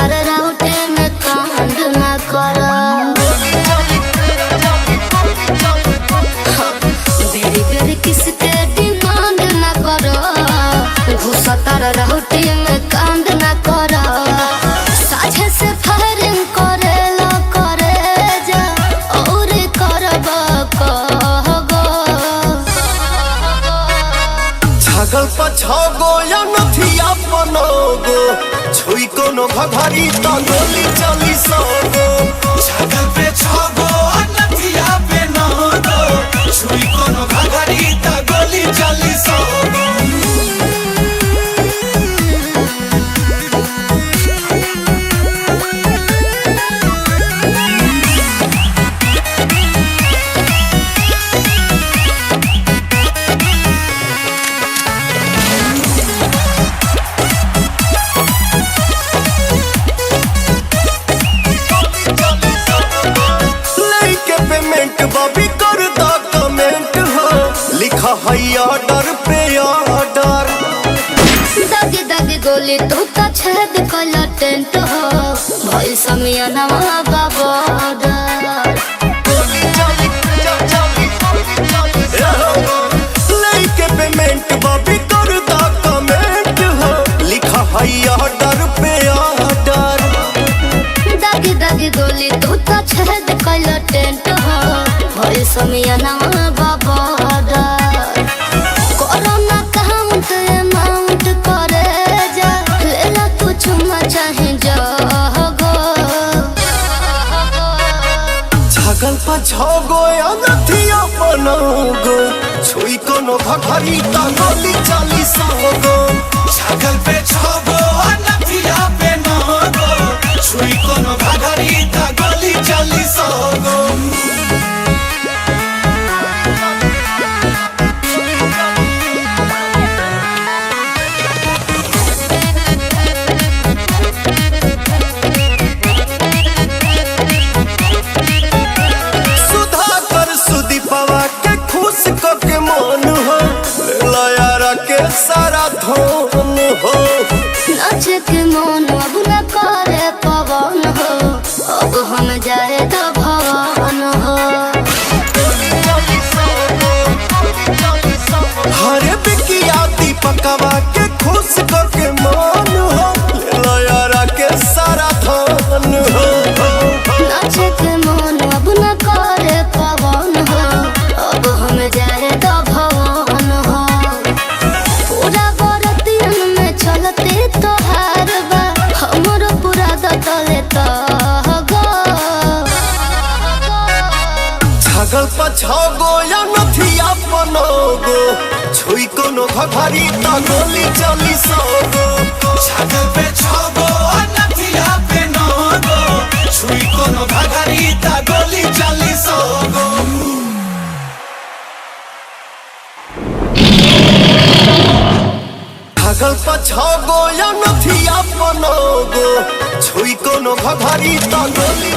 सतर राउटे में कांड न करो। बेरी बेरी किसके डिमांड न करो। सतर राउटे में कांड न करो। साझे से फायरिंग करे लो करे जा और करब कहो। छागल पछागो या नथिया बनोगो छुई कोनो घघरी त गोली चली सोगो। छागल पे छागो नथिया पे नगो छुई कोनो घघरी त गोली चली सोगो। बॉबी कर दा कमेंट हो लिखा है ऑर्डर पे ऑर्डर। दागी दागी गोली तू का छेद कला टेंट हो भाई समिया नवा बॉर्डर। लेके पेमेंट बॉबी कर दा कमेंट हो लिखा है ऑर्डर पे ऑर्डर। दागी दागी गोली तू का छेद कला टेंट हो भाई समिया नवा बॉर्डर। कोरोना काउंट अमाउंट करे जा लेला कुछ चाहे जागो। छागल पछागो या नथिया बनोगो छुई कोनो घघरी त गोली चली सोगो। छागल पे छागो नथिया पे नगो छुई कोनो घघरी त गोली चली सोगो। के मन हो लयारा के सारा धन हो। नाचे के मन अब न करे पवन हो अब हम जाए तो भवन हो। हरे बिकिया दीपकवा के खुश के मन हो लयारा के सारा धन हो। नाचे के मन अब न करे पवन हो अब हम जाए तो भवन हो। पूरा बरतियन में चलते तो हार बा हमर पूरा दतले तो गो। छागल पछागो या नथिया बनोगो छुई कोनो घघरी त गोली चली सोगो। छागल पे छागो नथिया पे नगो छुई कोनो घघरी त गोली चली सोगो। छागल पछागो या नथिया बनोगो छुई कोनो घघरी त गोली